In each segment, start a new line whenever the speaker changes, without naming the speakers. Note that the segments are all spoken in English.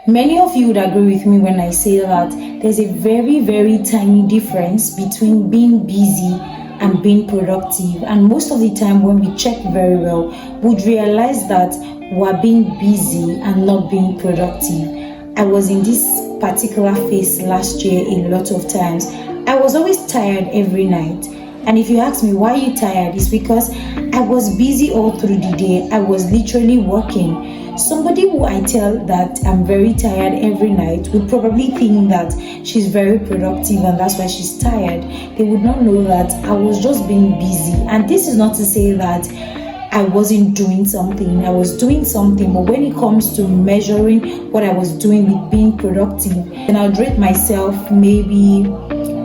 Many of you would agree with me when I say that there's a very, very tiny difference between being busy and being productive. And most of the time when we check very well, we'd realize that we're being busy and not being productive. I was in this particular phase last year a lot of times. I was always tired every night. And if you ask me why you tired, it's because I was busy all through the day. I was literally working. Somebody who I tell that I'm very tired every night would probably think that she's very productive and that's why she's tired. They would not know that I was just being busy. And this is not to say that I wasn't doing something. I was doing something, but when it comes to measuring what I was doing with being productive, then I'd rate myself maybe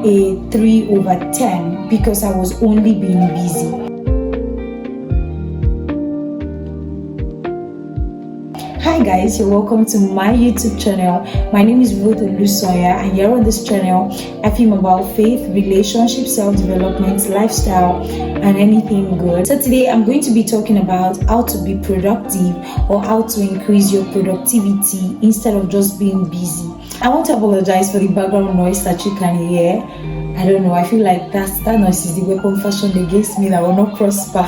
a 3/10 because I was only being busy. Hi guys, you're welcome to my YouTube channel. My name is Ruth Olusoya, and here on this channel I film about faith, relationship, self-development, lifestyle, and anything good. So today I'm going to be talking about how to be productive or how to increase your productivity instead of just being busy. I want to apologize for the background noise that you can hear. I don't know, I feel like that noise is the weapon fashioned against me that will not prosper.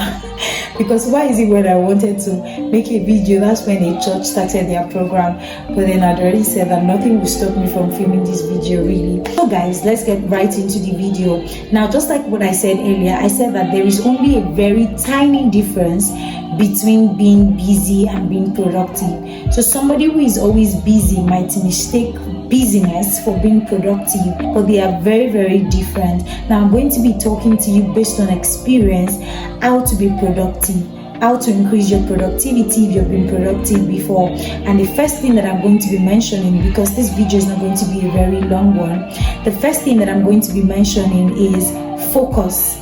Because why is it when I wanted to make a video, that's when a church started their program, but then I'd already said that nothing will stop me from filming this video really. So guys, let's get right into the video. Now, just like what I said earlier, I said that there is only a very tiny difference between being busy and being productive. So somebody who is always busy might mistake busyness for being productive, but they are very, very different. Now I'm going to be talking to you based on experience how to be productive, how to increase your productivity if you've been productive before. And the first thing that I'm going to be mentioning, because this video is not going to be a very long one, the first thing that I'm going to be mentioning is focus.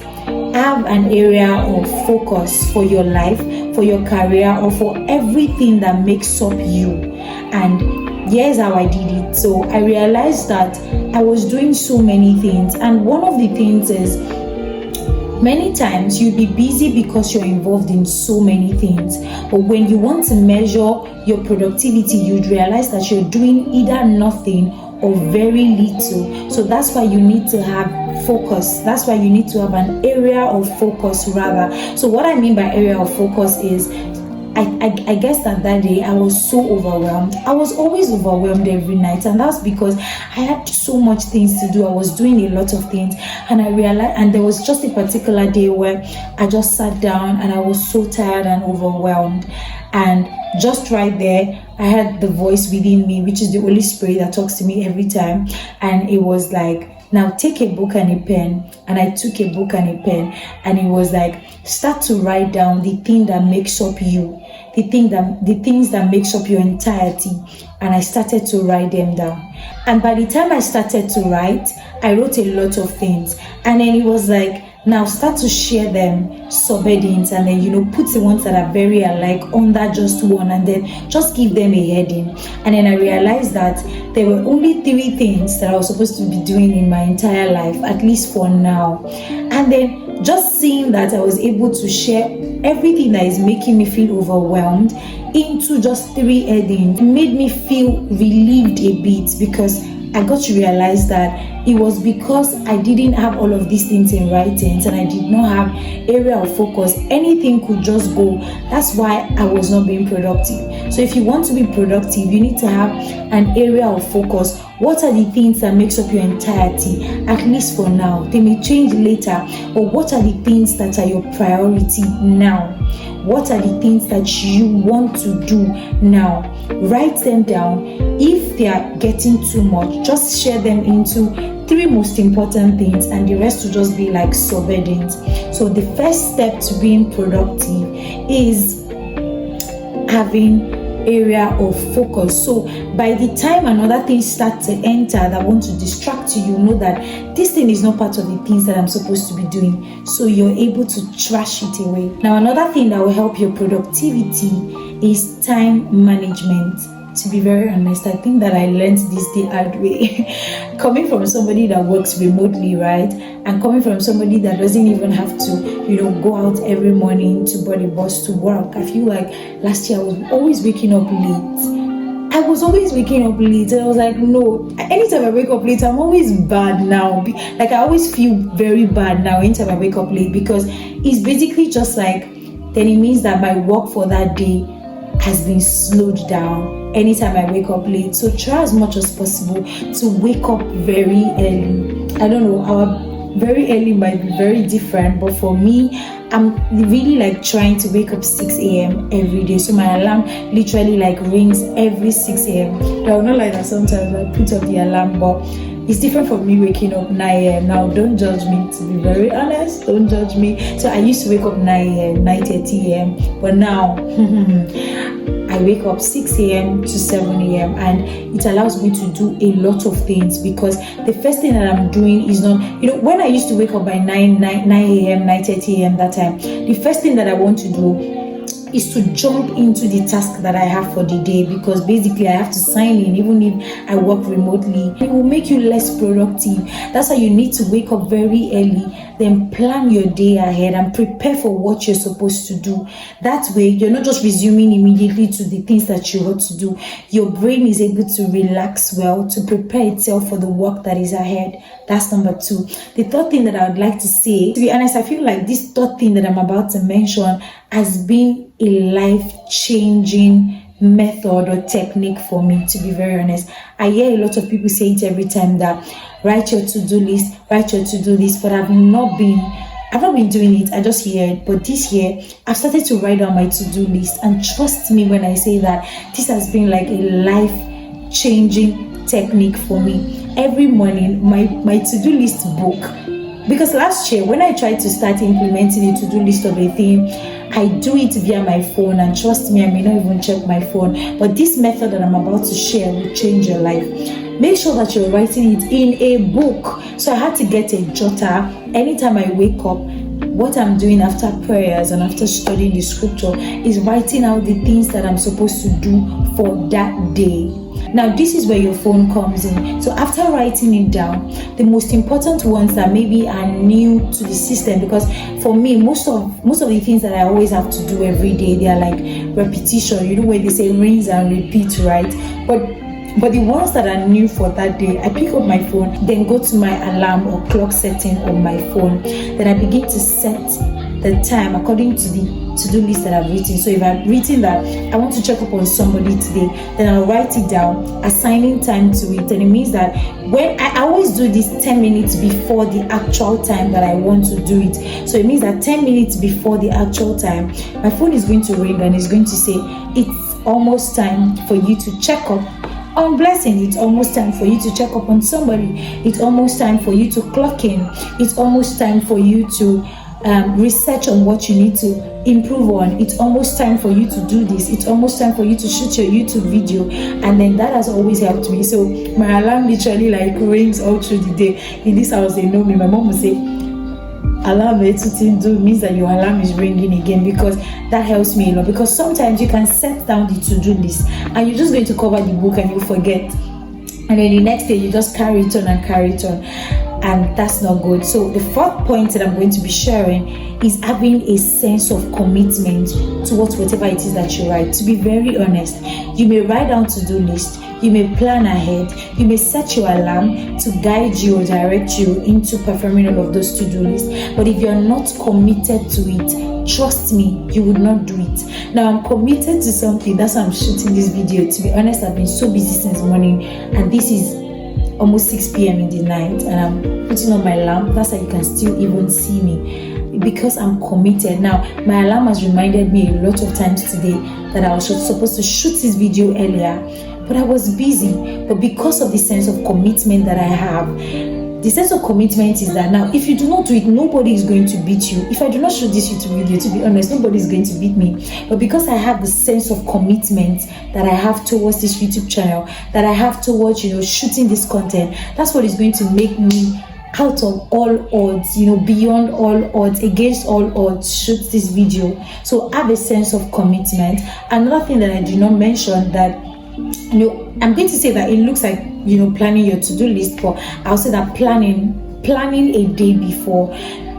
Have an area of focus for your life, for your career, or for everything that makes up you. And here's how I did it. So I realized that I was doing so many things, and one of the things is many times you'll be busy because you're involved in so many things, but when you want to measure your productivity, you'd realize that you're doing either nothing or very little. So that's why you need to have focus. That's why you need to have an area of focus rather. So what I mean by area of focus is I guess that day I was so overwhelmed. I was always overwhelmed every night, and that's because I had so much things to do. I was doing a lot of things, and I realized, and there was just a particular day where I just sat down and I was so tired and overwhelmed. And just right there, I had the voice within me, which is the Holy Spirit that talks to me every time, and it was like, now take a book and a pen. And I took a book and a pen, and it was like, start to write down the thing that makes up you, the things that makes up your entirety. And I started to write them down. And by the time I started to write, I wrote a lot of things. And then it was like, now start to share them, subheadings, and then put the ones that are very alike under just one, and then just give them a heading. And then I realized that there were only 3 things that I was supposed to be doing in my entire life, at least for now. And then just seeing that I was able to share everything that is making me feel overwhelmed into just 3 headings made me feel relieved a bit, because I got to realize that it was because I didn't have all of these things in writings, and I did not have area of focus. Anything could just go. That's why I was not being productive. So if you want to be productive, you need to have an area of focus. What are the things that makes up your entirety, at least for now? They may change later, but what are the things that are your priority now? What are the things that you want to do now? Write them down. If they are getting too much, just share them into 3 most important things, and the rest will just be like subheadings. So the first step to being productive is having area of focus. So by the time another thing starts to enter that want to distract you, you know that this thing is not part of the things that I'm supposed to be doing, so you're able to trash it away. Now another thing that will help your productivity is time management. To be very honest, I think that I learned this the hard way. Coming from somebody that works remotely, right? And coming from somebody that doesn't even have to, go out every morning to board a bus to work. I feel like last year I was always waking up late. I was always waking up late, and I was like, no, anytime I wake up late, I'm always bad now. Like, I always feel very bad now anytime I wake up late, because it's basically just like, then it means that my work for that day has been slowed down anytime I wake up late. So try as much as possible to wake up very early. I don't know, our very early might be very different, but for me, I'm really like trying to wake up 6 a.m. every day. So my alarm literally like rings every 6 a.m. I will not like that sometimes I put up the alarm, but it's different from me waking up 9 a.m. Now, don't judge me, to be very honest. Don't judge me. So I used to wake up 9 a.m., 9:30 a.m. But now, I wake up 6 a.m. to 7 a.m. and it allows me to do a lot of things, because the first thing that I'm doing is not, when I used to wake up by 9 a.m., 9:30 a.m. that time, the first thing that I want to do is to jump into the task that I have for the day, because basically I have to sign in even if I work remotely. It will make you less productive. That's why you need to wake up very early, then plan your day ahead and prepare for what you're supposed to do. That way you're not just resuming immediately to the things that you want to do. Your brain is able to relax well, to prepare itself for the work that is ahead. That's number 2. The third thing that I would like to say, to be honest, I feel like this third thing that I'm about to mention has been a life-changing method or technique for me, to be very honest. I hear a lot of people say it every time, that write your to-do list, but I've not been doing it. I just hear it. But this year, I've started to write down my to-do list, and trust me when I say that this has been like a life-changing technique for me. Every morning, my to-do list book, because last year when I tried to start implementing a to-do list of a thing, I do it via my phone, and trust me, I may not even check my phone. But this method that I'm about to share will change your life. Make sure that you're writing it in a book. So I had to get a jotter. Anytime I wake up, what I'm doing after prayers and after studying the scripture is writing out the things that I'm supposed to do for that day. Now, this is where your phone comes in. So after writing it down, the most important ones that maybe are new to the system, because for me, most of the things that I always have to do every day, they are like repetition, where they say rinse and repeat, right? But the ones that are new for that day, I pick up my phone, then go to my alarm or clock setting on my phone. Then I begin to set the time according to the to-do list that I've written. So if I've written that I want to check up on somebody today, then I'll write it down, assigning time to it. And it means that when I always do this 10 minutes before the actual time that I want to do it. So it means that 10 minutes before the actual time, my phone is going to ring and it's going to say, it's almost time for you to check up on Blessing. It's almost time for you to check up on somebody. It's almost time for you to clock in. It's almost time for you to research on what you need to improve on. It's almost time for you to do this. It's almost time for you to shoot your YouTube video. And then that has always helped me. So my alarm literally like rings all through the day. In this house, they know me. My mom will say, alarm do means that your alarm is ringing again, because that helps me a lot. Because sometimes you can set down the to-do list and you're just going to cover the book and you forget, and then the next day you just carry it on, and that's not good. So the fourth point that I'm going to be sharing is having a sense of commitment towards whatever it is that you write. To be very honest, you may write down to-do list, you may plan ahead, you may set your alarm to guide you or direct you into performing all of those to-do lists. But if you're not committed to it, trust me, you would not do it. Now, I'm committed to something. That's why I'm shooting this video. To be honest, I've been so busy since morning, and this is almost 6 p.m. in the night, and I'm putting on my lamp. That's why you can still even see me, because I'm committed. Now, my alarm has reminded me a lot of times today that I was supposed to shoot this video earlier, but I was busy. But because of the sense of commitment that I have, the sense of commitment is that now, if you do not do it, nobody is going to beat you. If I do not shoot this YouTube video, to be honest, nobody is going to beat me. But because I have the sense of commitment that I have towards this YouTube channel, that I have towards, shooting this content, that's what is going to make me, out of all odds, beyond all odds, against all odds, shoot this video. So have a sense of commitment. Another thing that I did not mention, that I'm going to say that it looks like planning your to-do list, but I'll say that planning a day before.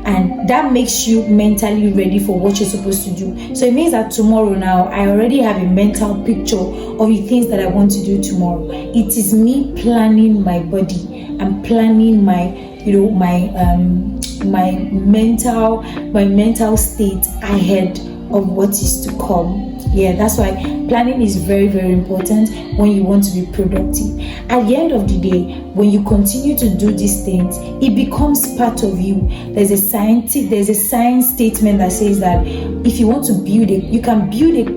and that makes you mentally ready for what you're supposed to do. So it means that tomorrow now I already have a mental picture of the things that I want to do tomorrow. It is me planning my body and planning my my mental state ahead of what is to come. Yeah, that's why planning is very, very important when you want to be productive. At the end of the day, when you continue to do these things, it becomes part of you. There's a science statement that says that if you want to build it, you can build a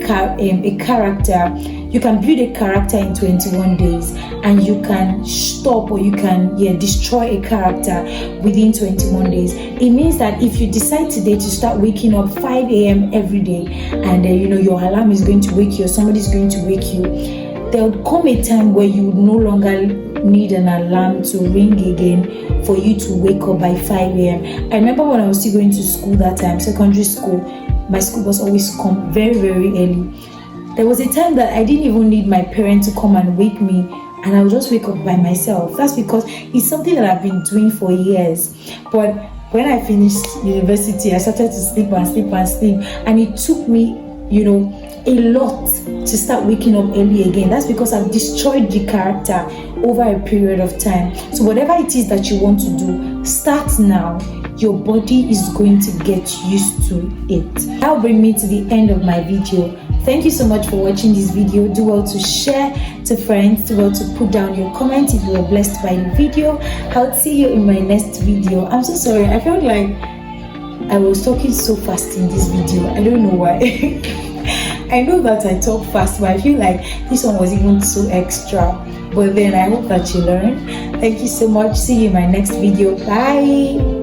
character. You can build a character in 21 days, and you can stop or you can destroy a character within 21 days. It means that if you decide today to start waking up 5 a.m. every day, and your alarm is going to wake you or somebody's going to wake you, there would come a time where you would no longer need an alarm to ring again for you to wake up by 5 a.m. I remember when I was still going to school that time, secondary school, my school was always come very, very early. There was a time that I didn't even need my parents to come and wake me, and I would just wake up by myself. That's because it's something that I've been doing for years. But when I finished university, I started to sleep, and it took me, a lot to start waking up early again. That's because I've destroyed the character over a period of time. So whatever it is that you want to do, start now. Your body is going to get used to it. That'll bring me to the end of my video. Thank you so much for watching this video. Do well to share to friends. Do well to put down your comment if you were blessed by the video. I'll see you in my next video. I'm so sorry. I felt like I was talking so fast in this video. I don't know why. I know that I talk fast, but I feel like this one was even so extra. But then I hope that you learned. Thank you so much. See you in my next video. Bye.